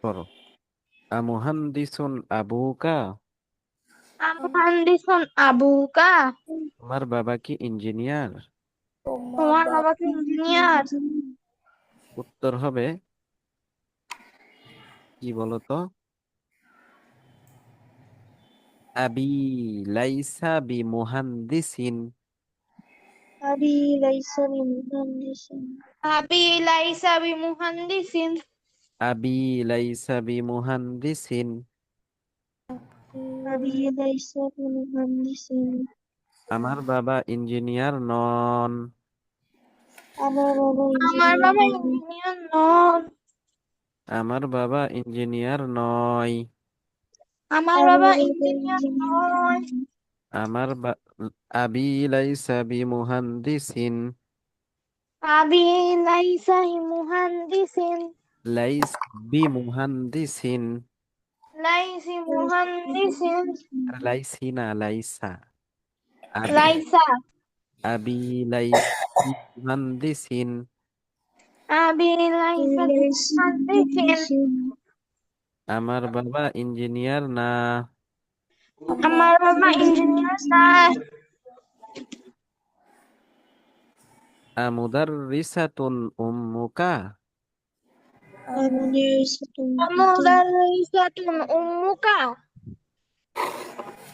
পড়ো। আমুহান্দিসুন আবুকা। মুহান্দিসুন আবুকা। তোমার বাবা কি ইঞ্জিনিয়ার? তোমার তোমার বাবা বাবা কি ইঞ্জিনিয়ার? উত্তর হবে কি বলতো? আবি লাইসা বি মুহান্দিসিন। আবি লাইসা বিমুহান্দিসিন। আবি লাইসা বিমুহান্দিসিন। আবি লাইসা বি মুহান্দিসিন। আবি লাইসা বিমুহান্দিসিন। আমার বাবা ইঞ্জিনিয়ার নন। আমার বাবা আমার ইঞ্জিনিয়ার বাবা নন। ইঞ্জিনিয়ার নন। আমার বাবা ইঞ্জিনিয়ার নয়। আমার আমার বাবা বাবা ইঞ্জিনিয়ার ইঞ্জিনিয়ার নয়। নন। আমার বা আবি লাইসা বি মুহান্দিসিন। আবি লাইসা মুহান্দিসিন। Lines B মুহান্দিসিন। লাইসি মুহান্দিসিন। আর লাইসি না, লাইসা। আবি লাইসা। আবি লাইস বি মুহান্দিসিন। আবি লাইসা লাইসা মুহান্দিসিন। বিমুহান্দিসিন। আমার বাবা ইঞ্জিনিয়ার না। আমার বাবা ইঞ্জিনিয়ার না। আমুদাররিসাতুন উম্মুকা। মুদাররিসাতুন উম্মুকা। মুদাররিসাতুন উম্মুকা।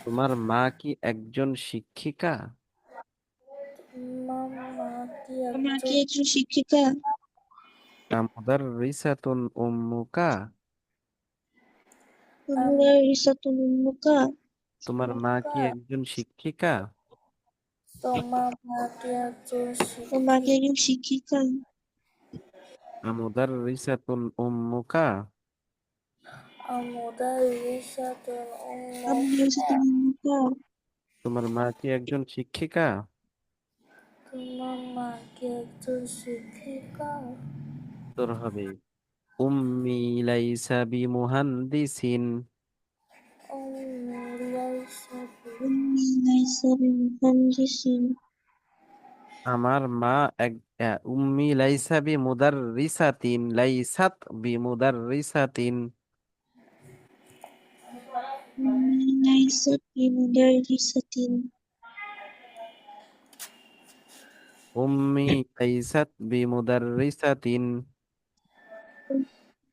তোমার মা কি একজন শিক্ষিকা? তোমার মা কি আমার কি একজন একজন শিক্ষিকা? আমুদাররিসাতুন উম্মুকা। মুদাররিসাতুন উম্মুকা। তোমার মা কি শিক্ষিকা? একজন শিক্ষিকা? তোমার মা কি একজন তোমার কি শিক্ষিকা? একজন শিক্ষিকা? আমুদাররিসাতুন উম্মুকা। মুদাররিসাতুন উম্মুকা। মুদাররিসাতুন উম্মুকা। তোমার মা কি একজন শিক্ষিকা? তোমার মা কি একজন শিক্ষিকা? উত্তর হবে উম্মি লাইসা বি মুহান্দিসিন। লাইসা উম্মি লাইসা বিমুহান্দিসিন। আমার মা এক উম্মি লাইসা বি মুদাররিসাতিন লাইসাত বি মুদাররিসাতিন। উম্মি লাইসা বিমুদাররিসাতিন। উম্মি লাইসাত বি মুদাররিসাতিন।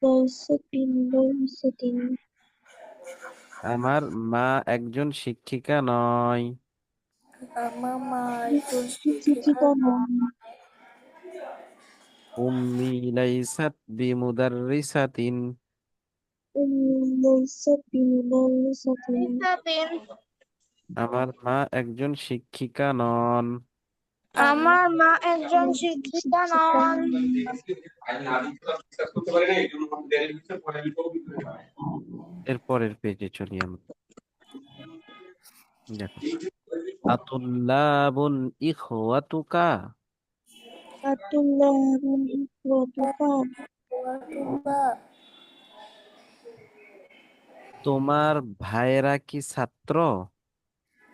লাইসা বিমুদাররিসাতিন। আমার মা একজন শিক্ষিকা নয়। আমার মা একজন শিক্ষিকা শিক্ষিকা নয়। নন। উম্মি লাইসাত বি মুদাররিসাতিন। উম্মি লাইসা বিমুদাররিসাতিন। রিসাতিন। আমার মা একজন শিক্ষিকা নন। আমার মা একজন আমার শিক্ষিকা শিক্ষিকা নন। নন। এর পরের পেজে চলি আমরা। দেখো, আতুল্লাবুন ইখওয়াতুকা। আতুল্লাহুল ইখওয়াতুকা। তোমরা তোমার ভাইয়েরা কি ছাত্র?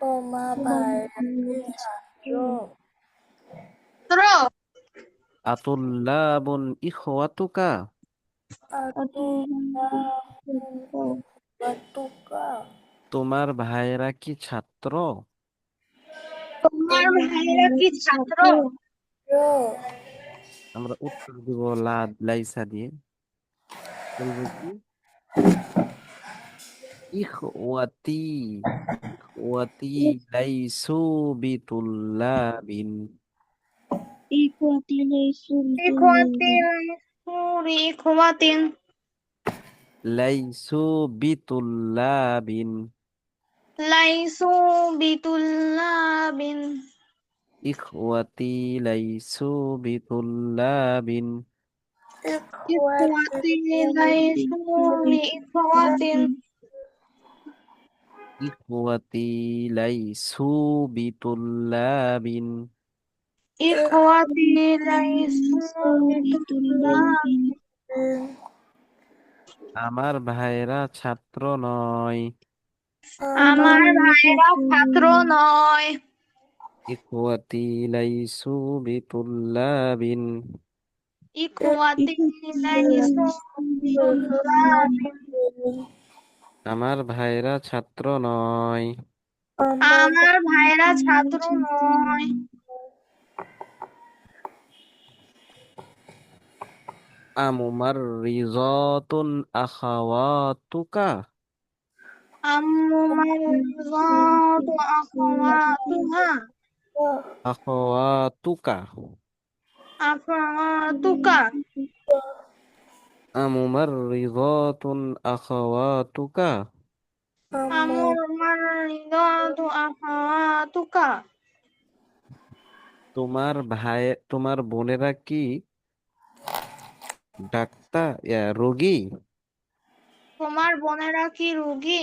তোমার তোমার ভাইরা কি ভাইয়েরা ছাত্র? ছাত্র। আতুল্লাবুন ইখওয়াতুকা। আতুল্লাহুল ইখওয়াতুকা। ইখওয়াতুকা। তোমার ভাইয়েরা কি ছাত্র? তোমার তোমার ভাইরা কি ভাইয়েরা কি ছাত্র? ছাত্র? আমরা উত্তর দিব লাইসা দিয়ে। বলবো কি ইখওয়াতি। ইখওয়াতি লাইসু বিতুল্লাবিন। ইখওয়াতি লাইসু বিতুল্লাবিন। ইখওয়াতিন সুরি ইখওয়াতিন। লাইসু বিতুল্লাবিন। লাইসু বিতুল্লাবিন। ইখওয়াতি লাইসু বিতুল্লাবিন। ইখওয়াতি ইখওয়াতি লাইসু লাইসু ইখওয়াতিন। বিতুল্লাবিন। ইখওয়াতি লাইসু বিতুল্লাবিন। ইখওয়াতি ইখওয়াতি লাইসু লাইসু বিতুল্লাবিন। বিতুল্লাবিন। আমার ভাইয়েরা ছাত্র নয়। আমার আমার ভাইয়েরা ভাইরা ছাত্র ছাত্র নয়। নয়। ইখওয়াতি লাইসু বিতুল্লাবিন। إخوتي ليسوا طلاب আমার ভাইরা ছাত্র নয়। আমার ভাইরা ছাত্র নয়। আমুমাররিজাতুন আখাওয়াতুকা। الممرضات أخواتها আখাওয়াতুকা। أخواتك আমুমাররিজাতুন আখাওয়াতুকা। الممرضات أخواتك তোমার বোনেরা কি রোগী? তোমার বোনেরা কি রোগী?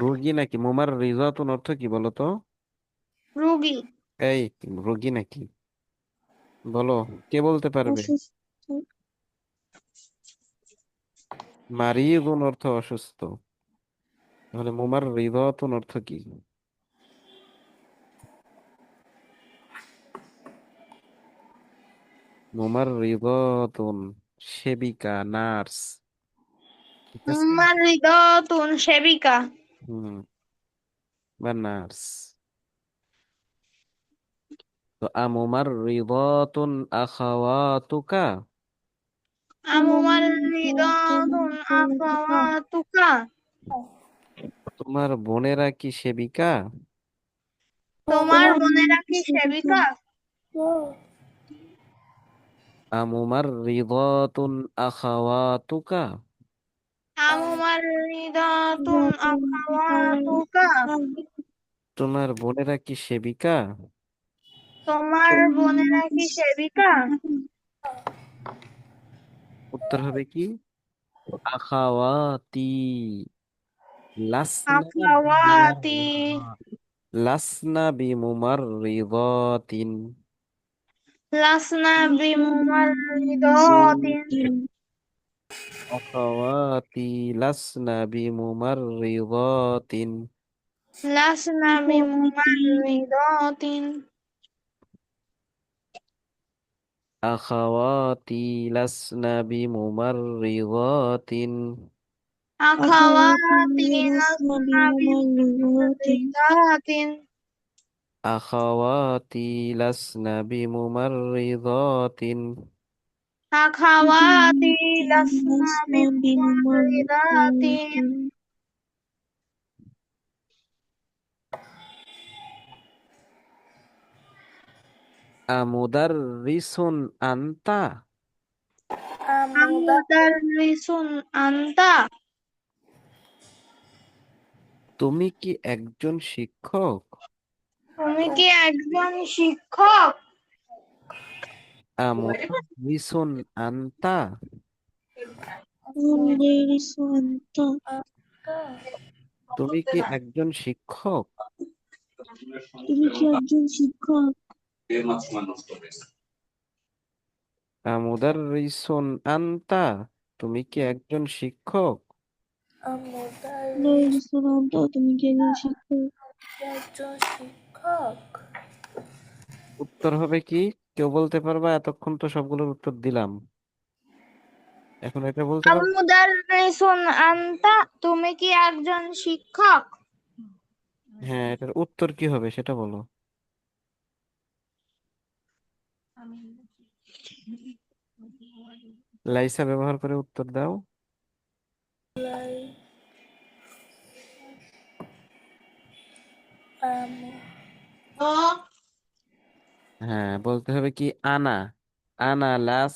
রোগী নাকি মুমার রিজাতুন অর্থ কি বলো তো? রোগী এই রোগী নাকি বলো, কে বলতে পারবে? অসুস্থ মারিদুন অর্থ অসুস্থ, তাহলে মুমার রিজাতুন অর্থ কি? মুমার রিজাতুন সেবিকা, নার্স, ঠিক আছে? মুমাররিদাত সেবিকা হুম, বা নার্স। তো আমুমার রিজাতুন আখাওয়াতুকা। মুমাররিদাত আখাওয়াতুকা তোমার বোনেরা কি সেবিকা? তোমার বোনেরা কি সেবিকা? আমুমার রিজাতুন আখাওয়াতুকা। মুমাররিদাত আখাওয়াতুকা তোমার বোনেরা কি সেবিকা? তোমার বোনেরা কি সেবিকা? উত্তর হবে কি? আখাওয়াতি লাসনা আখাওয়াতি লাসনা বিমুমাররিদাতিন। লাসনা বিমুমাররিদাতিন আখাওয়াতি লাসনা বিমুমাররিদাতিন। লাসনা বিমুমাররিদাতিন আখাওয়াতি লাসনা বিমুমাররিদাতিন। আখাওয়াতি লাসনা বিমুমাররিদাতিন আখাওয়াতি লাসনা বিমুমাররিদাতিন। আখাওয়াতি লাসনা বিমুমাররিদাতিন আমুদাররিসুন আনতা। মুদাররিসুন আনতা তুমি কি একজন শিক্ষক? তুমি কি একজন শিক্ষক? আমুদাররিসুন আনতা। তুমি কি একজন শিক্ষক? তুমি কি একজন শিক্ষক? আমুদাররিসুন আনতা। তুমি কি একজন শিক্ষক? তুমি কি একজন শিক্ষক? একজন শিক্ষক। উত্তর হবে কি? কেউ বলতে পারবা? এতক্ষণ তো সবগুলোর উত্তর দিলাম, এখন এটা বলতে পারবা? মুদাররিসুন আনতা তুমি কি একজন শিক্ষক? হ্যাঁ, এটার উত্তর কি হবে সেটা বলো। লাইসা ব্যবহার করে উত্তর দাও। হ্যাঁ, বলতে হবে কি? আনা আনা লাস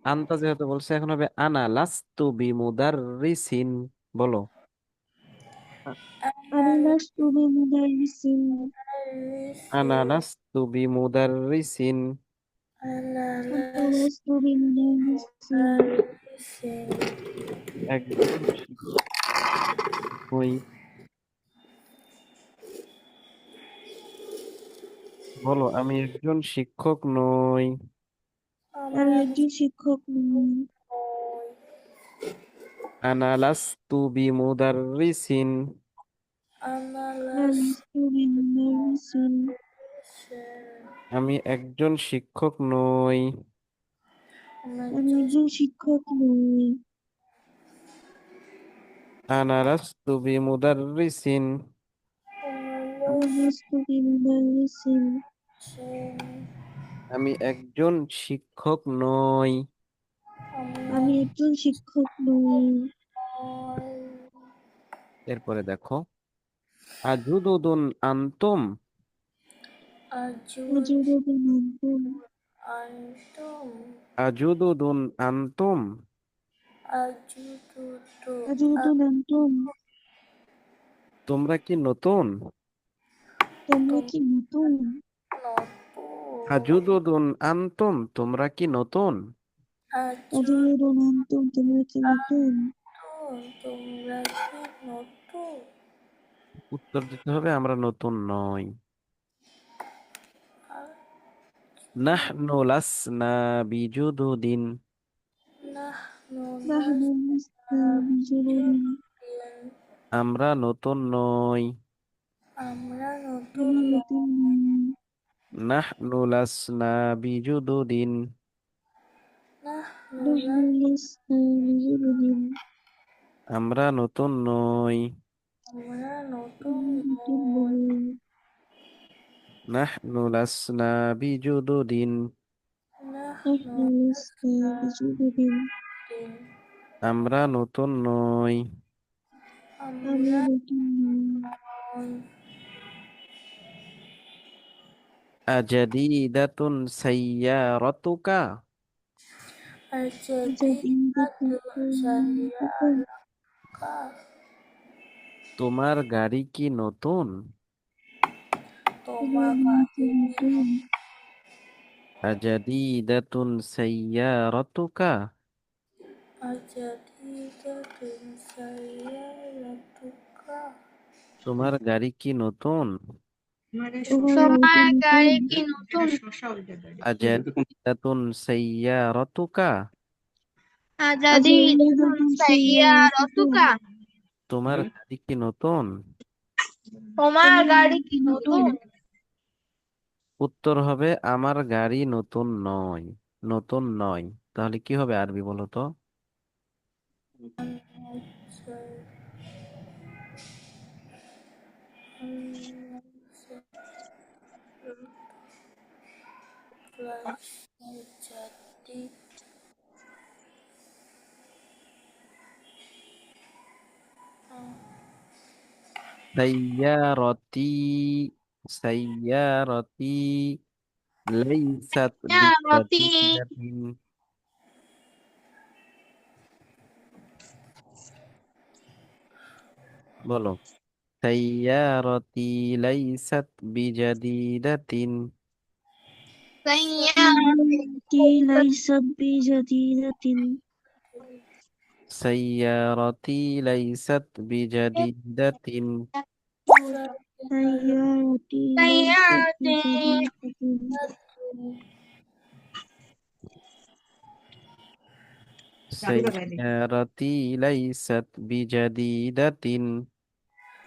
আনতা যেহেতু বলছে, এখন হবে আনা লাস্তু বিমুদাররিসিন। বলো। আমি লাস্তু বিমুদাররিসিন। আনা লাস্তু বিমুদাররিসিন। আমি লাস্তু বিমুদাররিসিন। একজন শিক্ষক নই। বলো, আমি একজন শিক্ষক নই। আমি একজন শিক্ষক নই। আনা লাস্তু বিমুদাররিসিন। লাস্তু বিমুদাররিসিন। আমি একজন শিক্ষক নই। আমি একজন শিক্ষক নই। আনা লাস্তু বিমুদাররিসিন। আমি লাস্তু বিমুদাররিসিন। আমি একজন শিক্ষক নই। আমি একজন শিক্ষক নই। এরপরে দেখো, আজুদুদুন আনতুম। আজুদুদুন আনতুম। আজুদুদুন আনতুম। আজুদুদুন আনতুম। তোমরা কি নতুন? তোমরা কি নতুন? আজুদুদুন আনতুম, তোমরা কি নতুন? আজুদুদুন আনতুম। তোমরা কি নতুন? তোমরা কি নতুন? উত্তর দিতে হবে আমরা নতুন নই। নাহনু লাসনা বিজুদুদিন। নাহনু নাহনু লাসনা বিজুদুদিন। আমরা নতুন নই। আমরা নতুন আমরা নতুন নই। নাহনু লাসনা বিজুদুদিন। নাহনু নাহনু লাসনা বিজুদুদিন। আমরা নতুন নই। আমরা নতুন আমরা নতুন নই। নাহনু লাসনা বিজুদুদিন। নাহনু লাসনা বিজুদুদিন। আমরা নতুন নই। আমরা নতুন নই। আজাদিদাতুন সাইয়ারাতুকা। আজাদিদাতুন সাইয়ারাতুকা। তোমার গাড়ি কি নতুন? তোমার গাড়ি কি নতুন? আজাদিদাতুন সাইয়ারাতুকা। তোমার গাড়ি কি নতুন? তোমার গাড়ি কি তোমার নতুন? গাড়ি কি নতুন? আজাদিদাতুন সাইয়ারাতুকা। আজাদিদাতুন আজাদিদাতুন সাইয়ারাতুকা। সাইয়ারাতুকা। তোমার গাড়ি কি নতুন? তোমার তোমার গাড়ি গাড়ি কি কি নতুন? নতুন? উত্তর হবে আমার গাড়ি নতুন নয়। নতুন নয়, তাহলে কি হবে আরবি বলো তো? সাইয়ারতি। সাইয়ারতি লাইসাত রতি বিজাদিদাতিন। বলো, সাইয়ারতি লাইসাত বিজাদিদাতিন। সাইয়ারাতি সাইয়ারাতি লাইসাত বিজাদিদাতিন। সাইয়ারতি লাইসাত বিজাদিদাতিন। সাইয়ারাতি লাইসাত সাইয়ারাতি বিজাদিদাতিন। সাইয়ারতি লাইসাত বিজাদিদাতিন।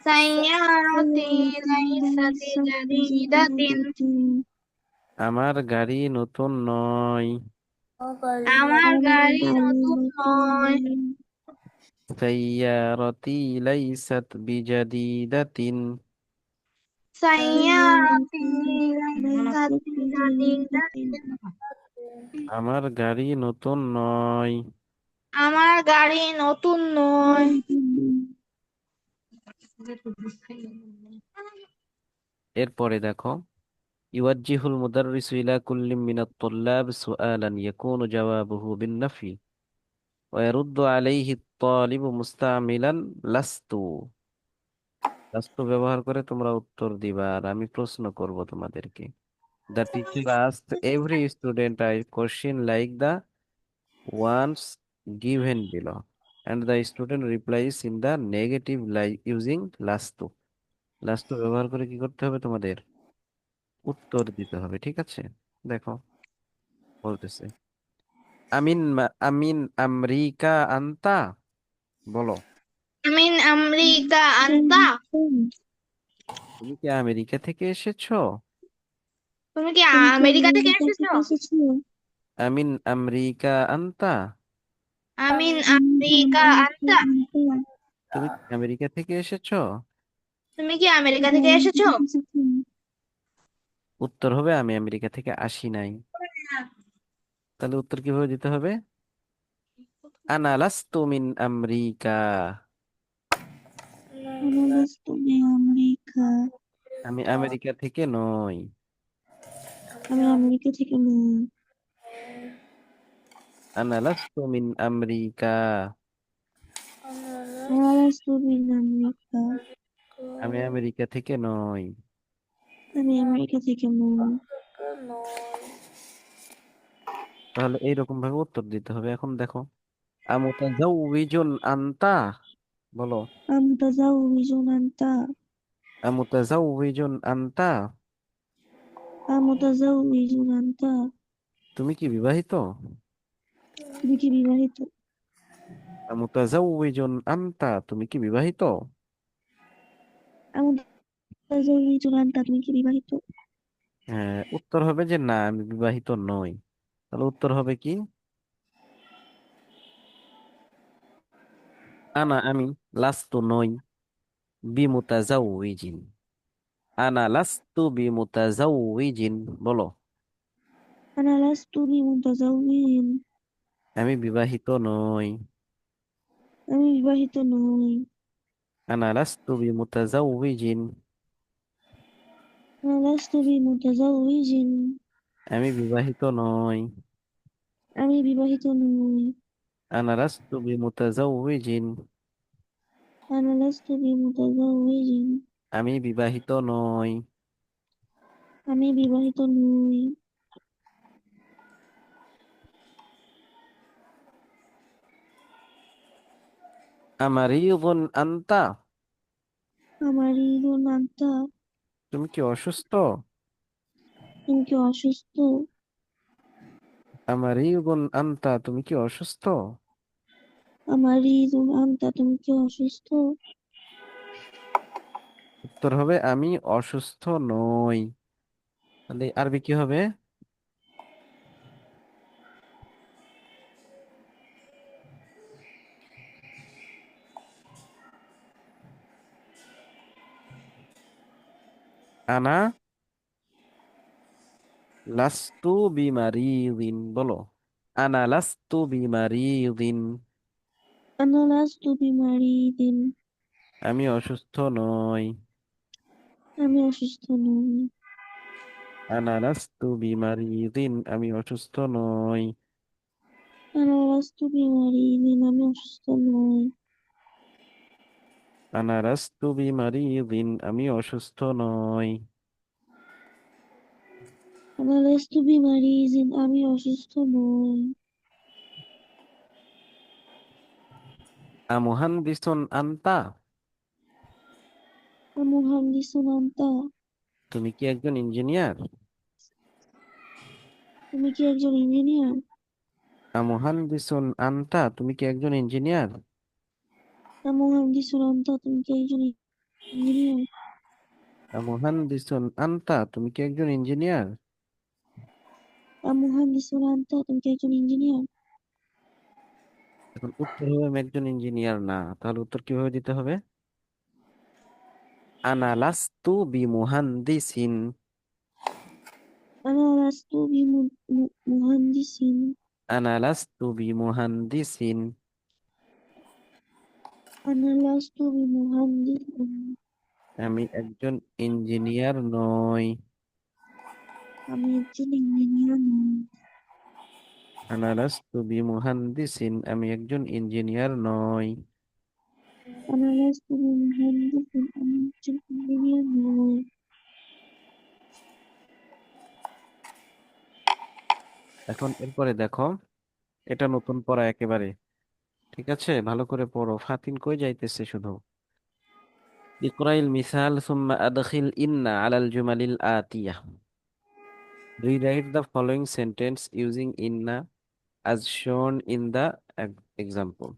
সাইয়ারাতি সাইয়ারাতি লাইসাত লাইসাত জাদিদাতিন। বিজাদিদাতিন। আমার গাড়ি নতুন নয়। আমার আমার গাড়ি গাড়ি নতুন নতুন নয়। নয়। সাইয়ারতি লাইসাত বিজাদিদাতিন। সাইয়ারাতি সাইয়ারাতি লাইসাত লাইসাত বিজাদিদাতিন। জাদিদাতিন। আমার গাড়ি নতুন নয়। আমার গাড়ি নতুন নয়। এরপরে দেখো, ইউয়াজ্জিহুল মুদাররিসু ইলা কুল্লিম মিনাত তুল্লাব সুআলান ইয়াকুনু জাওয়াবুহু বিন-নাফি ওয়া ইয়ারুদ্দু আলাইহি আত-তালিবু মুস্তামিলান লাস্তু। লাস্তু ব্যবহার করে তোমরা উত্তর দিবা আর আমি প্রশ্ন করব তোমাদেরকে। The teacher asked every student a question like the ones given below, and the student replies in the negative like using lastu. Lastu ব্যবহার করে কি করতে হবে তোমাদের? উত্তর দিতে হবে, ঠিক আছে? দেখো, বলতেছে, আমিন আমেরিকা আনতা। বলো, আমিন আমেরিকা আনতা। তুমি কি আমেরিকা থেকে এসেছো? তুমি কি তুমি কি আমেরিকা থেকে আমেরিকা এসেছো? থেকে এসেছো? আমিন আমেরিকা আন্তা? আমিন أمن আমেরিকা أمريكا আনতা, أنت তুমি কি আমেরিকা থেকে এসেছো? তুমি কি আমেরিকা أبي থেকে أمريكا এসেছো? تكسفون উত্তর হবে আমি আমেরিকা থেকে আসি নাই। তাহলে উত্তর কিভাবে দিতে হবে? আনা লাস্তু মিন আমেরিকা। أنا لست بأمريكا আমি আমেরিকা থেকে নই। أبي أمريكا تكلم আনা লাস্তু মিন আমেরিকা। أنا لست بأمريكا আমি আমেরিকা থেকে নই। أبي أمريكا تكلم তাহলে এইরকম ভাবে উত্তর দিতে হবে। এখন দেখো, আমুতাজাউবিজুন আনতা, বলো। أمتزوج أنت আমুতাজাউবিজুন আনতা, أمتزوج أنت তুমি কি বিবাহিত? তুমি কি বিবাহিত? আমুতাজাউবিজুন আনতা, তুমি কি বিবাহিত? أمتزوج أنت তুমি কি বিবাহিত? হ্যাঁ, উত্তর হবে যে না, আমি বিবাহিত নই। তাহলে উত্তর হবে কি? আমি লাস্তু নই বিমুতাজাউবিজিন। আনা লাস্তু বিমুতাজাউবিজিন, বলো। أنا لست بمتزوج আমি বিবাহিত নই। আমি বিবাহিত নই। আনা লাস্তু বিমুতাজাউবিজিন। أنا لست بمتزوج আমি বিবাহিত নই। আমি বিবাহিত নই। আনা লাস্তু বিমুতাজাউবিজিন। أنا لست بمتزوج আমি বিবাহিত নই। আমি বিবাহিত নই। আমারিদুন আনতা, আমার ঈদুল আনতা তুমি কি অসুস্থ? তুমি কি অসুস্থ? আমারিদুন আনতা, তুমি কি অসুস্থ? আমার ঈদুল আনতা তুমি কি অসুস্থ? উত্তর হবে আমি অসুস্থ নই। তাহলে আরবি কি হবে? আনা লাস্তু বিমারিদিন, বলো। আনা লাস্তু বিমারিদিন, أنا لست بمريض আমি অসুস্থ নই। আমি অসুস্থ নই। আনা লাস্তু বিমারিদিন, আমি অসুস্থ নই। أنا لست بمريض আমি অসুস্থ নই। আনা লাস্তু বিমারিদিন, আমি অসুস্থ নই। أنا لست بمريض আমি অসুস্থ নই। আমুহান্দিসুন আনতা, মুহান্দিসুন আনতা তুমি কি একজন ইঞ্জিনিয়ার? তুমি কি একজন ইঞ্জিনিয়ার? আমুহান্দিসুন আনতা, তুমি কি একজন ইঞ্জিনিয়ার? মুহান্দিসুন আনতা তুমি কি একজন ইঞ্জিনিয়ার? আমুহান্দিসুন আনতা, তুমি কি একজন ইঞ্জিনিয়ার? মুহান্দিসুন আনতা তুমি কি একজন ইঞ্জিনিয়ার? এখন উত্তর হবে আমি একজন ইঞ্জিনিয়ার না। তাহলে উত্তর কিভাবে দিতে হবে? আনা লাস্তু বিমুহান্দিসিন। أنا لست بمهندس আনা লাস্তু বিমুহান্দিসিন। أنا لست بمهندس আমি একজন ইঞ্জিনিয়ার নই। আমি একজন ইঞ্জিনিয়ার নই। আনা লাস্তু বিমুহান্দিসিন, আমি একজন ইঞ্জিনিয়ার নই। أنا لست بمهندس আমি একজন ইঞ্জিনিয়ার নই। এখন এরপরে দেখো, এটা নতুন পড়া একেবারে। ঠিক আছে, ভালো করে পড়ো। ফাতিন কই যাইতেছে শুধু। ইকরাইল মিসাল সুম্মা আদখিল ইন্না আলাল জুমালিল আতিয়া। Rewrite the following sentence using inna as shown in the example.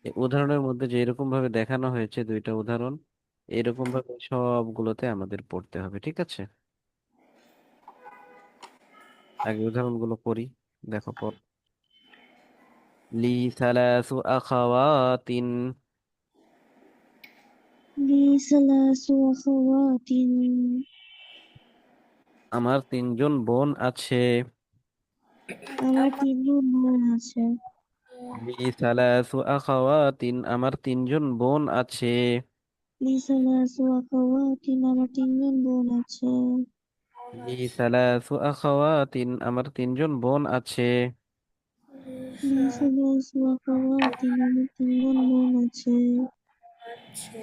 এই উদাহরণের মধ্যে যে এরকম ভাবে দেখানো হয়েছে দুইটা উদাহরণ, এরকম ভাবে সবগুলোতে আমাদের পড়তে হবে। ঠিক আছে, আগে উদাহরণগুলো পড়ি, দেখো পর, লি সালাসু আখাওয়াতিন, لي ثلاث أخوات. আমার তিনজন বোন আছে। আমার আমার তিনজন বোন আছে। লি সালাসু আখাওয়াতিন, আমার তিনজন বোন আছে। لي ثلاث أخوات. আমার তিনজন বোন আছে। বোন লি আছে। সালাসু আখাওয়াতিন, আমার তিনজন বোন আছে। لي লিসা ثلاث أخوات. আমার তিনজন বোন আছে। আছে।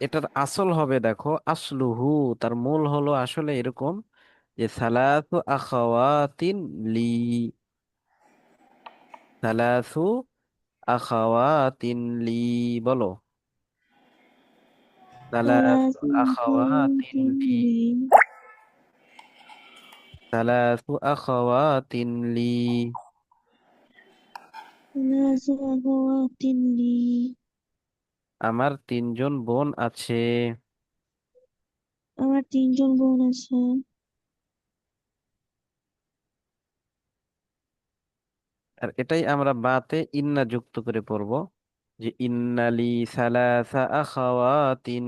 এটার আসল হবে দেখো আসলুহু, তার মূল হলো আসলে এরকম যে সালাসু আখাওয়াতিন লি, সালাসু আখাওয়াতিন লি, বলো সালাসু ثلاث أخوات আখাওয়াতিন লি, لي. সালাসু আখাওয়াতিন লি, ثلاث أخوات لي. আমার তিনজন বোন আছে। আমার তিনজন বোন আছে। আর এটাই আমরা বাতে ইন্না যুক্ত করে পড়বো, যে ইন্নালি সালাসা আখাওয়াতিন,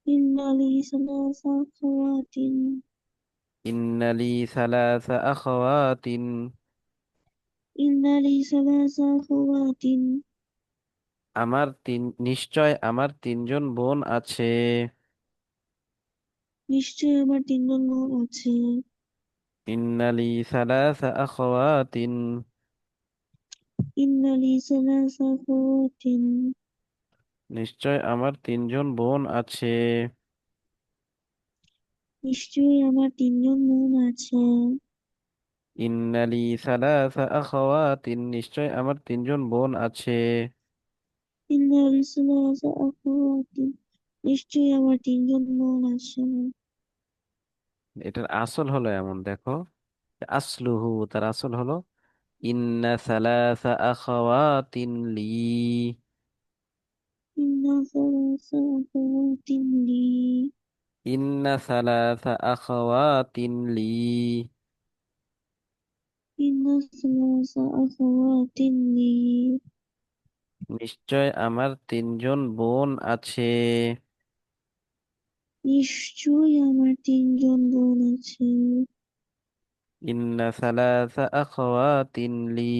إن لي ثلاث أخوات. ইন্নালি সালাসা আখাওয়াতিন, إن لي ثلاث أخوات. নিশ্চয় আমার তিনজন বোন আছে। নিশ্চয়ই আমার তিনজন বোন আছে। ইন্নালি সালাসা আখাওয়াতিন, إن لي ثلاث أخوات. নিশ্চয় আমার তিনজন বোন আছে। নিশ্চয়ই আমার তিনজন বোন আছে। ইন্নালি সালাসা আখাওয়াতিন, নিশ্চয় আমার তিনজন বোন আছে। إن لي ثلاث أخوات. নিশ্চয়ই আমার তিনজন বোন আছে। এটার আসল হলো এমন দেখো, আসলুহু, তার আসল হলো ইন্না সালাসা আখাওয়াতিন লি, إن ثلاث أخوات لي. ইন্না সালাসা আখাওয়াতিন লি, إن ثلاث أخوات لي. নিশ্চয় আমার তিনজন বোন আছে। নিশ্চয়ই আমার তিনজন বোন আছে। ইন্না সালাসা আখাওয়াতিন লি,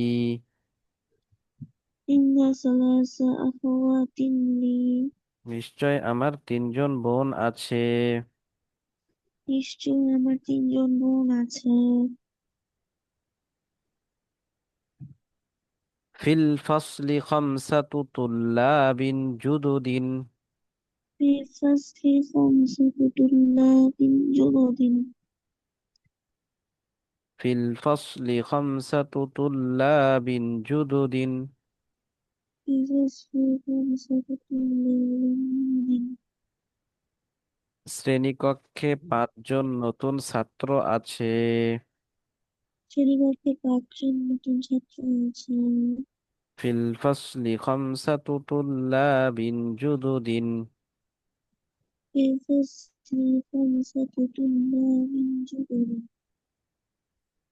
إن ثلاث أخوات لي. নিশ্চয় আমার তিনজন বোন আছে। নিশ্চয়ই আমার তিনজন বোন আছে। ফিল ফসলি খামসাতু তুল্লাবিন জুদুদিন, في الفصل 5 طلاب جدد. ফিল ফসলি খামসাতু তুল্লাবিন জুদুদিন, في الفصل 5 طلاب جدد. শ্রেণীকক্ষে পাঁচজন নতুন ছাত্র আছে। শ্রেণীকক্ষে 5 জন নতুন ছাত্র আছে। ফিল ফসলি খামসাতু তুল্লাবিন জুদুদিন, في الفصل 5 طلاب جدد.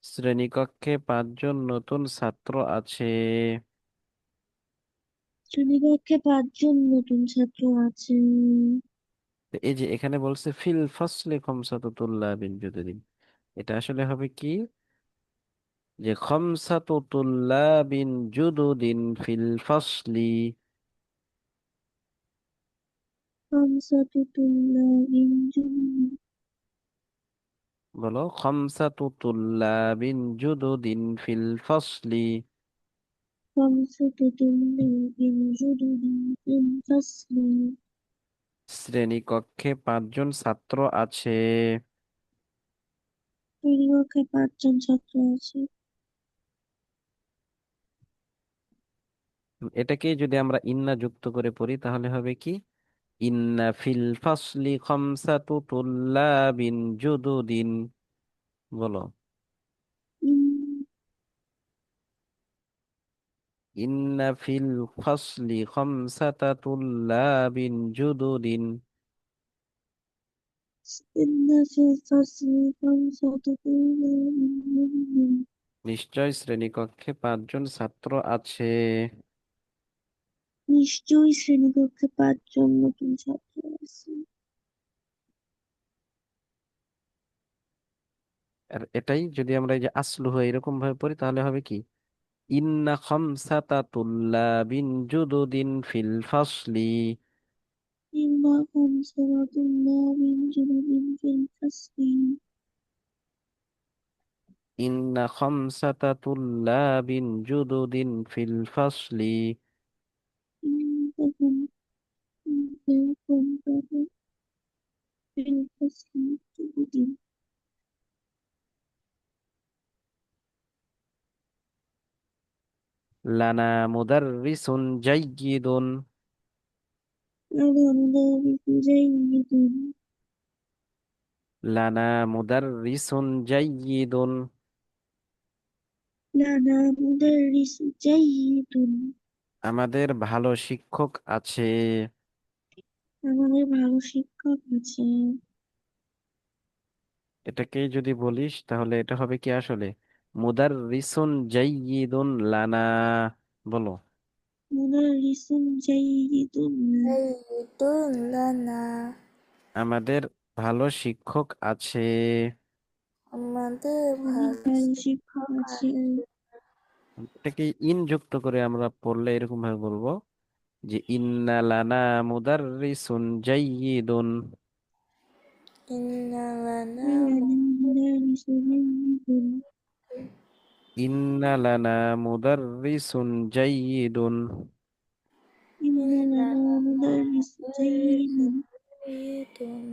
শ্রেণীকক্ষে পাঁচজন নতুন ছাত্র আছে। শ্রেণীকক্ষে 5 জন নতুন ছাত্র আছে। তো এই যে এখানে বলছে ফিল ফসলি খামসাতু তুল্লাবিন জুদুদিন, এটা আসলে হবে কি, যে খামসাতু তুল্লাবিন জুদুদিন ফিল ফসলি, 5 طلاب جدد. বলো খামসাতু তুল্লাবিন জুদুদিন ফিল ফসলি, 5 طلاب جدد في الفصل. শ্রেণীকক্ষে পাঁচজন ছাত্র আছে। শ্রেণীকক্ষে 5 জন ছাত্র আছে। এটাকে যদি আমরা ইন্না যুক্ত করে পড়ি তাহলে হবে কি, ইন্না ফিল ফসলি খামসাতু তুল্লাবিন জুদুদিন, বলো إن ইন্না ফিল ফসলি খামসাতা তুল্লাবিন জুদুদিন, إن في الفصل خمسة طلاب. নিশ্চয় শ্রেণীকক্ষে 5 জন ছাত্র আছে। নিশ্চয়ই শ্রেণীকক্ষে 5 জন নতুন ছাত্র আছে। আর এটাই যদি আমরা এই যে আসলু হয় এরকম ভাবে পড়ি তাহলে হবে কি, ইন্না খামসাতা তুল্লাবিন জুদুদিন ফিল ফাসলি। إن خمسة طلاب جدد في الفصل. ইন্না খামসাতা তুল্লাবিন জুদুদিন ফিল ফাসলি। إنكم خمسة في الفصل جدد. লানা মুদাররিসুন জাইয়িদুন। لنا مدرس جيد. লানা মুদাররিসুন জাইয়িদুন। لنا مدرس جيد. আমাদের ভালো শিক্ষক আছে। আমাদের ভালো শিক্ষক আছে। এটাকে যদি বলিস তাহলে এটা হবে কি আসলে, মুদাররিসুন জাইয়িদুন লানা। বলো। مدرس جيد. সাইয়্যিদুন লানা। আমাদের ভালো শিক্ষক আছে। আমাদের আমাদের ভালো ভালো শিক্ষক শিক্ষক আছে। আছে। এটাকে ইন যুক্ত করে আমরা পড়লে এরকম ভাবে বলবো যে ইন্না লানা মুদাররিসুন জাইয়িদুন। ইন্না লানা لنا مدرس جيد. ইন্না লানা মুদাররিসুন জাইয়িদুন। إن ইন্না لنا مدرس جيد. সাইয়্যিদুন।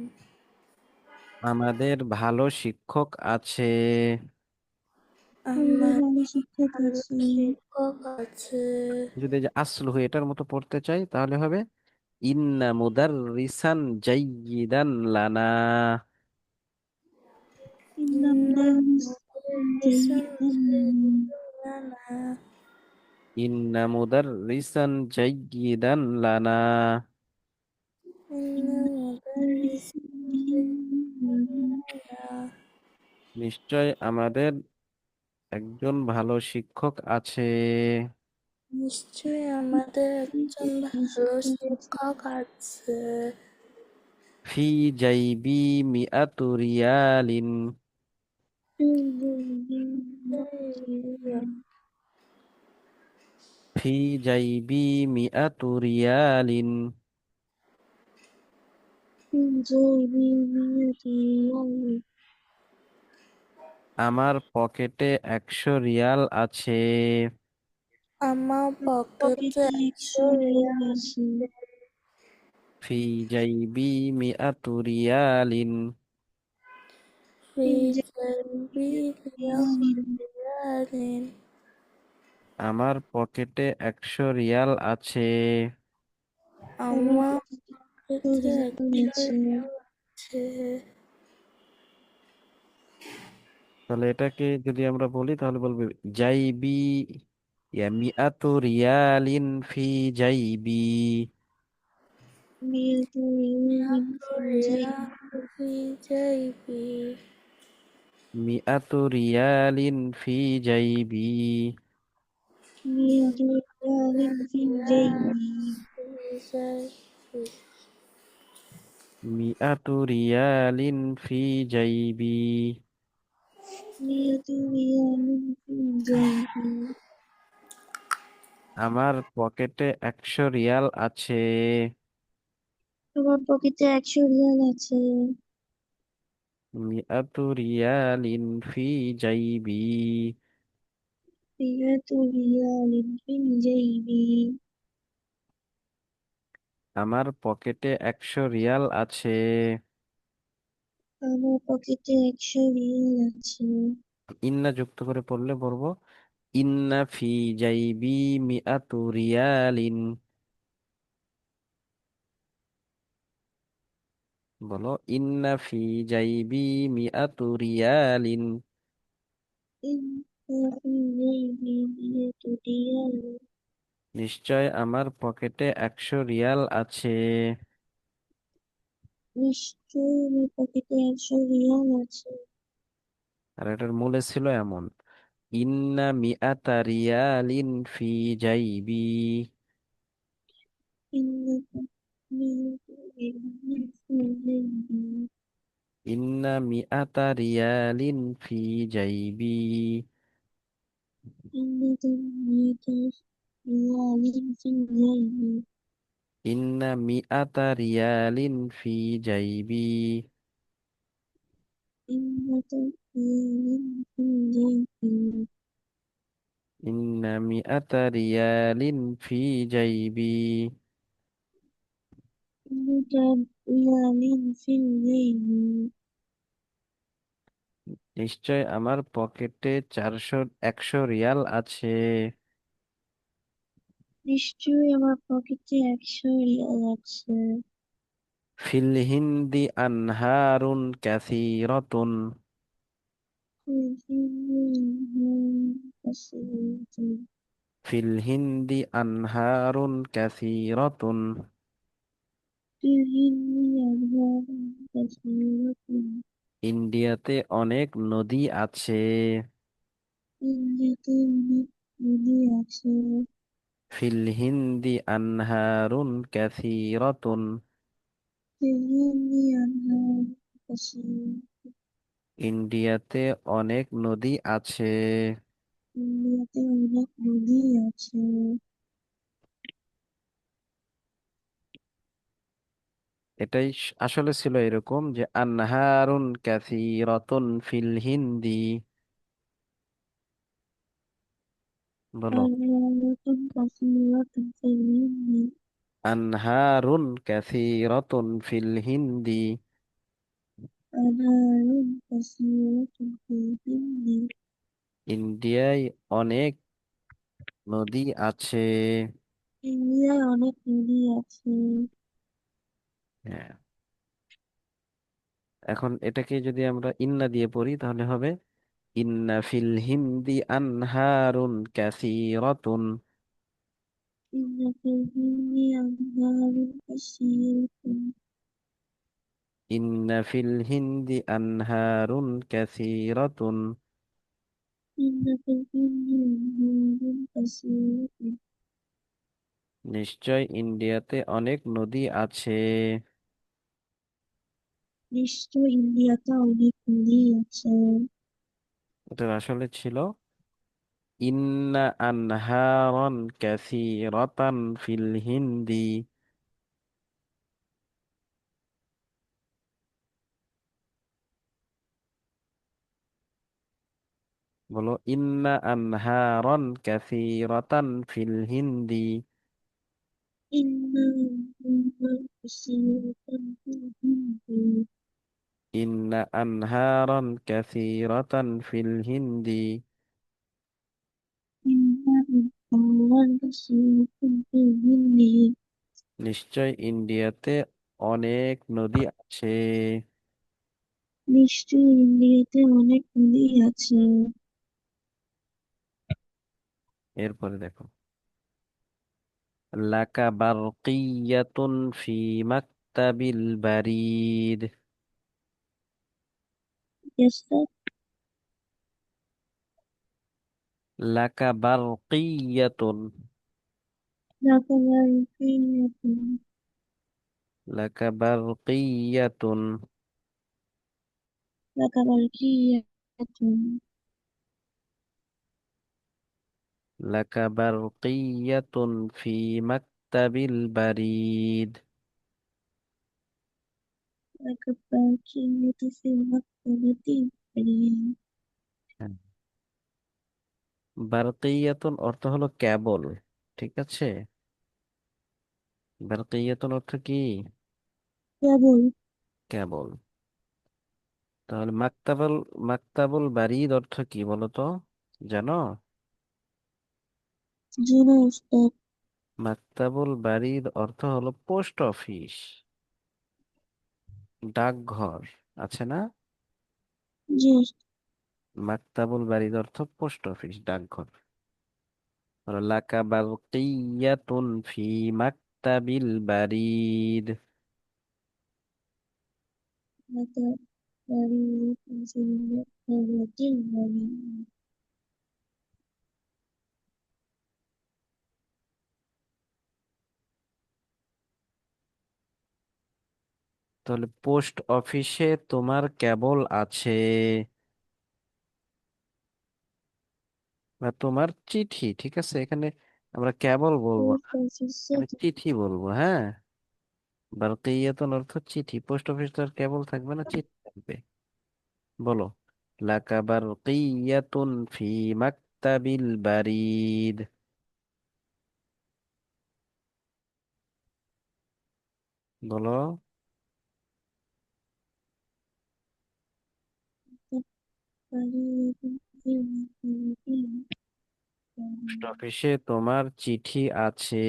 আমাদের ভালো শিক্ষক আছে। আমাদের আমার ভালো শিক্ষক ভালো আছে। শিক্ষক আছে। যদি এই যে আসল হয়ে এটার মতো পড়তে চাই তাহলে হবে ইন্না মুদাররিসান জাইয়িদান লানা। إن ইন্না مدرس মুদাররিসান جيد. সাইয়্যিদুন লানা। ইন্না মুদাররিসান জাইয়িদান লানা। إن ইন্না مدرس মুদাররিসান সাইয়্যিদুন جيد. লানা। নিশ্চয় আমাদের একজন ভালো শিক্ষক আছে। নিশ্চয়ই আমাদের একজন ভালো ভালো শিক্ষক আছে। শিক্ষক আছে। ফি জাইবি মিআতু রিয়ালিন। ফি জাইবি মিআতু রিয়ালিন। আমার পকেটে 100 রিয়াল আছে। আমার পকেটে পকেটে 100 100 রিয়াল রিয়াল আছে। ফি জাইবি মিআতু রিয়ালিন। في রিয়াল। রিয়ালিন। আমার পকেটে 100 রিয়াল আছে। আমার আমার পকেটে পকেটে 100 রিয়াল 100 আছে। রিয়াল আছে। তাহলে এটাকে যদি আমরা বলি তাহলে বলবো জাইবি মিআতু রিয়ালিন ফি জাইবি। রিয়াল في جيبي। মিআতু রিয়ালিন ফি জাইবি। রিয়াল في جيبي। মিআতু রিয়ালিন ফি জাইবি। আমার পকেটে 100 রিয়াল আছে। আমার পকেটে 100 রিয়াল আছে। মিআতু রিয়ালিন ফি জাইবি। আমার পকেটে 100 রিয়াল আছে। আমার পকেটে 100 রিয়াল আছে। ইন্না যুক্ত করে পড়লে বলবো ইন্না ফি জাইবি মিআতু রিয়ালিন। বলো ইন্না ফি জাইবি মিআতু রিয়ালিন। নিশ্চয় আমার পকেটে 100 রিয়াল আছে। নিশ্চয়ই আমার পকেটে 100 রিয়াল আছে। আর এটার মূলে ছিল এমন: ইন্না মিআতা রিয়ালিন ফি জাইবি। إنك من ইন্না মিআতা রিয়ালিন ফি জাইবি। إنك ميت ريال في الجيب. ইন্না মিআতা রিয়ালিন ফি জাইবি। إنك ريال في الجيب. ইন্না মিআতা রিয়ালিন ফি জাইবি। إنك ريال في الجيب. নিশ্চয় আমার পকেটে 100 আছে। নিশ্চয়ই আমার পকেটে 100 রিয়াল আছে। ফিল হিন্দি আনহারুন কাসীরাতুন। ফিল হিন্দি আনহারুন কাসীরাতুন। ইন্ডিয়াতে অনেক নদী আছে। ইন্ডিয়াতে অনেক নদী আছে। ফিল হিন্দি আনহারুন কাসীরাতুন। ইন্ডিয়াতে অনেক নদী আছে। ইন্ডিয়াতে অনেক নদী আছে। এটাই আসলে ছিল এরকম যে আনহারুন কাসীরাতুন ফিল হিন্দি। বলো। أنهار كثيرة في الهند. আনহারুন কাসীরাতুন ফিল হিন্দি। أنهار كثيرة في الهند. ইন্ডিয়ায় অনেক নদী আছে। ইন্ডিয়ায় অনেক নদী আছে। হ্যাঁ, এখন এটাকে যদি আমরা ইন্না দিয়ে পড়ি তাহলে হবে: ইন্না ফিল হিন্দি আনহারুন কাসীরাতুন। إن في الهند أنهار كثيرة. ইন্না ফিল হিন্দি আনহারুন কাসীরাতুন। إن في الهند أنهار كثيرة. নিশ্চয় ইন্ডিয়াতে অনেক নদী আছে। নিশ্চয় ইন্ডিয়াতে অনেক নদী আছে। এটা আসলে ছিল: ইন্না আনহারান কাসীরাতান ফিল হিন্দি। বলো, ইন্না আনহারান কাসীরাতান ফিল হিন্দি। إن أنهار كثيرة في الهند. ইন্না আনহারান কাসীরাতান ফিল হিন্দি। إن أنهار كثيرة في الهند. নিশ্চয় ইন্ডিয়াতে অনেক নদী আছে। নিশ্চয় ইন্ডিয়াতে অনেক নদী আছে। এরপরে দেখো: লাকা বারকিয়াতুন ফি মাকতাবিল বারিদ। Yes, লাকা বারকিয়াতুন। لك برقية. লাকা বারকিয়াতুন। لك برقية. লাকা বারকিয়াতুন ফি মাকতাবিল বারিদ। لك برقية في مكتبة البريد. হ্যাঁ। বারকিয়াতুন অর্থ হলো কেবল। ঠিক আছে, বারকিয়াতুন অর্থ কি? কেবল। কেবল। তাহলে মাকতাবুল বারিদ অর্থ কি বলো তো? জানো? জি না উস্তাদ। মাকতাবুল বারিদ অর্থ হলো পোস্ট অফিস, ডাকঘর। আছে না? জি মাকতাবুল বারিদ অর্থ পোস্ট অফিস, ডাকঘর। লাকা বারকিয়াতুন ফি মাকতাবিল বারিদ। بريد في مكتبة بريد. তাহলে পোস্ট অফিসে তোমার কেবল আছে, বা তোমার চিঠি, ঠিক আছে, এখানে আমরা কেবল বলবো পোস্ট না, অফিসে এখানে চিঠি বলবো, হ্যাঁ। বারকিয়াতুন অর্থ চিঠি, পোস্ট অফিস তো আর কেবল থাকবে না, চিঠি থাকবে। বলো, লাকা বারকিয়াতুন ফি মাকতাবিল বারিদ। বলো, بريد في مكتبة পোস্ট بريد. অফিসে তোমার চিঠি আছে।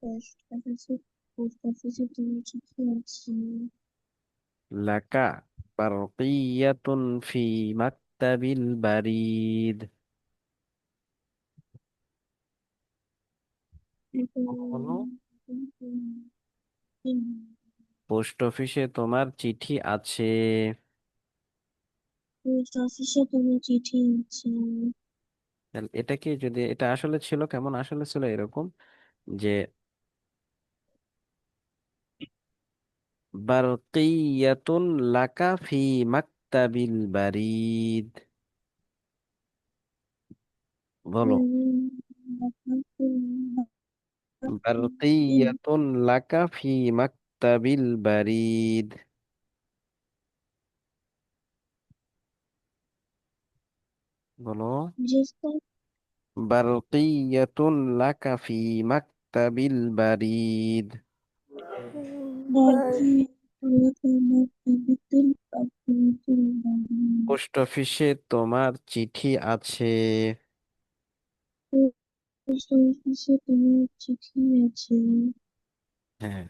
পোস্ট অফিসে তুমি চিঠি আছে। লাকা বারকিয়াতুন ফি মাকতাবিল বারিদ। বলো বলো। পোস্ট অফিসে তোমার চিঠি আছে। পোস্ট অফিসে তুমি চিঠি আছে। তাহলে এটাকে যদি, এটা আসলে ছিল কেমন, আসলে ছিল এরকম যে বারকিয়াতুন লাকা ফি মাকতাবিল বারিদ। বলো, বারকিয়াতুন লাকা ফি মাকতাবিল বারিদ। বলো, বারকিয়াতুন লাকা ফি মাকতাবিল বারিদ। বার পোস্ট অফিসে তোমার চিঠি আছে। পোস্ট অফিসে তোমার চিঠি আছে। হ্যাঁ,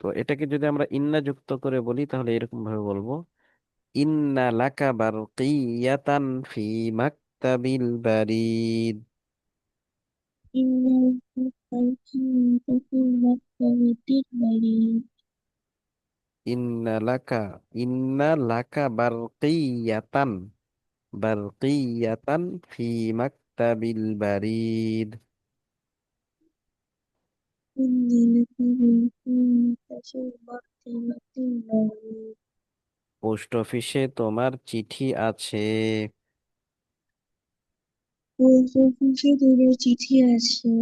তো এটাকে যদি আমরা ইন্না যুক্ত করে বলি তাহলে এরকম ভাবে বলবো, ইন্না লাকা বারকিয়াতান ফি মাকতাবিল বারিদ। إن الحكيم في مكتبة البريد. ইন্না লাকা, ইন্না লাকা বারকিয়াতান, বারকিয়াতান ফি মাকতাবিল বারিদ। إن لك بالحكمة في مكتبة البريد. পোস্ট অফিসে তোমার চিঠি আছে। পোস্ট অফিসে তোমার চিঠি আছে।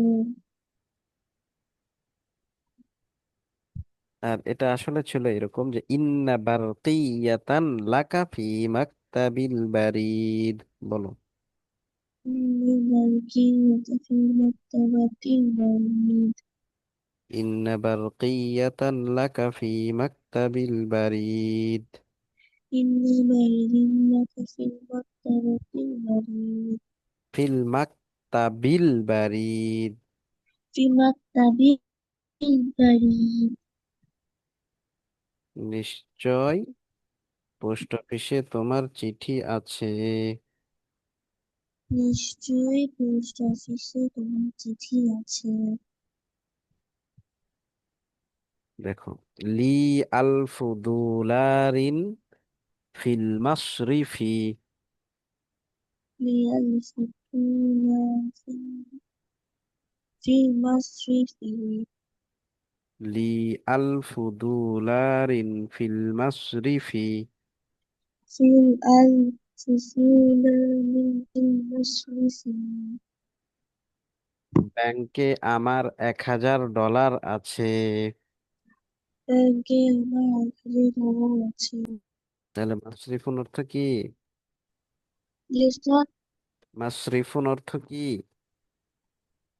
আর এটা আসলে ছিল এরকম যে ইন্না বারকিয়াতান লাকা ফি মাকতাবিল বারিদ। বলো, إن الحكيمة في مكتبة البريد. ইন্না বারকিয়াতান লাকা ফি মাকতাবিল বারিদ। إن برد لك في مكتبة البريد. ফিল মাকতাবিল বারিদ। في مكتب البريد. নিশ্চয় পোস্ট অফিসে তোমার চিঠি আছে। নিশ্চয়ই পোস্ট অফিসে তোমার চিঠি আছে। দেখো, লি আলফু দুলারিন ফিল মাসরিফি। ليلفتون في المصرف. লি আলফু দুলারিন ফিল মাসরিফি। في الألف من المصرف. ব্যাংকে আমার $1000 আছে। ব্যাংকে আমার 1,000 আছে। তাহলে মাসরিফুন অর্থ কি? লিস্টার মাসরিফুন অর্থ কি?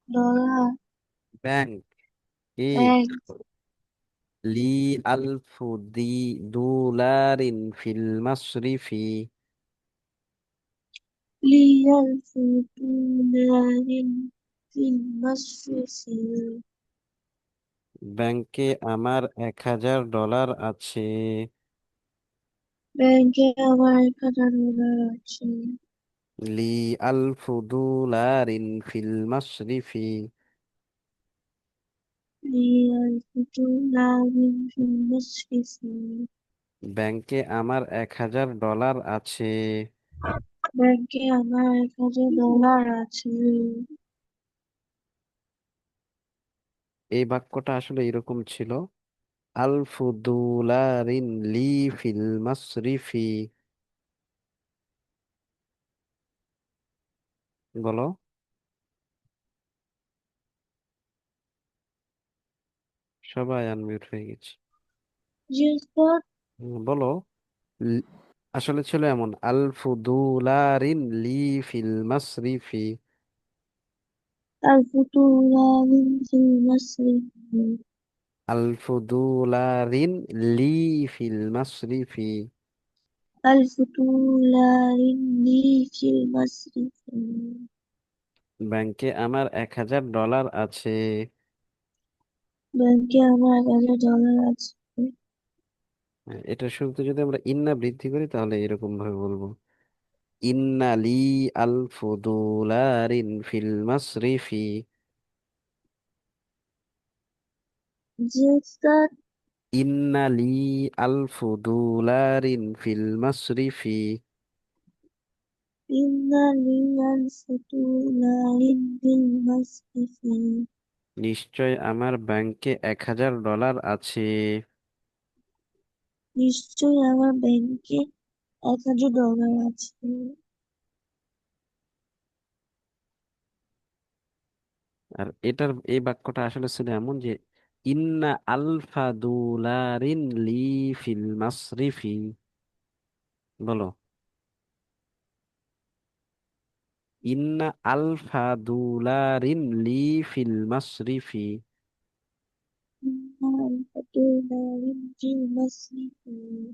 Dollar bank. কি? এক লি আলফু দি দুলারিন ফিল মাসরিফি। ليلفتون في المصرف. ব্যাংকে আমার $1000 আছে। ব্যাংকে আমার 1,000 আছে। লি আলফু দুলারিন ফিল মাসরিফি। لي $1000 في المصرف. ব্যাংকে আমার $1000 আছে। ব্যাংকে আমার $1000 আছে। এই বাক্যটা আসলে এরকম ছিল, আলফু দুলারিন লি ফিল মাসরিফি। বলো। সবাই আনমিউট হয়ে গেছে। জি স্যার। বলো। ল- আসলে ছিল এমন, আলফু দুলারিন লি ফিল মাসরিফি। $1000 في المصرف. আলফু দুলারিন লি ফিল মাসরিফি। $1000 لي في المصرف. ব্যাংকে আমার $1000 আছে। ব্যাংকে আমার $1000 আছে। হ্যাঁ, এটার শুরুতে যদি আমরা ইন্না বৃদ্ধি করি তাহলে এরকম ভাবে বলবো, ইন্না লি আলফু দুলারিন ফিল মাসরিফি। জি স্যার। ইন্না লি আলফু দুলারিন ফিল মাসরিফি। إن لي $1000 في المصرف. নিশ্চয় আমার ব্যাংকে $1000 আছে। নিশ্চয়ই আমার ব্যাংকে $1000 আছে। আর এই বাক্যটা আসলে ছিল এমন যে, ইন্না আলফা দুলারিন লি ফিল মাসরিফি। বলো। ইন্না আলফা দুলারিন লি ফিল মাসরিফি। إن $1000 في المصرف.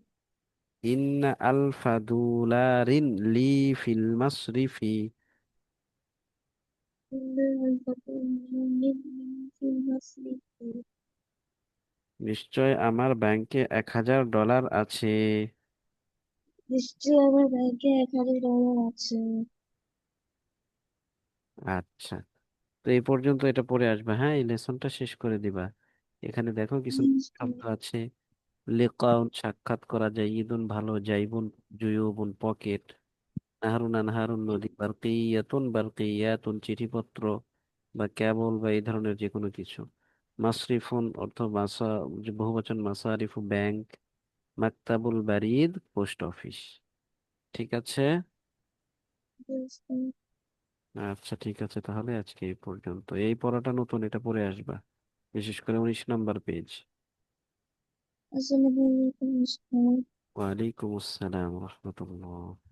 ইন্না আলফা দুলারিন লি ফিল মাসরিফি। إن $1000 في المصرف. নিশ্চয় আমার ব্যাংকে $1000 আছে। নিশ্চয়ই আমার ব্যাংকে $1000 আছে। আচ্ছা, তো এই পর্যন্ত এটা পড়ে আসবে, হ্যাঁ, এই লেসনটা শেষ করে দিবা। এখানে দেখো কিছু শব্দ আছে। লিকাউন সাক্ষাৎ করা যায়, ঈদুন ভালো, জাইবুন জুয়ুবুন পকেট, নাহারুন আনহারুন নদী, বারকিয়াতুন বারকিয়াতুন চিঠিপত্র বা কেবল বা এই ধরনের যে কোনো কিছু। মাসরিফুন অর্থ মাসা, যে বহুবচন মাসারিফু ব্যাংক, মাকতাবুল বারিদ পোস্ট অফিস। ঠিক আছে। আচ্ছা ঠিক আছে, তাহলে আজকে এই পর্যন্ত। এই পড়াটা নতুন, এটা পড়ে আসবা, বিশেষ করে 19 নম্বর পেজ। আসসালামু আলাইকুম স্যার। ওয়ালাইকুম আসসালাম রহমতুল্লাহ।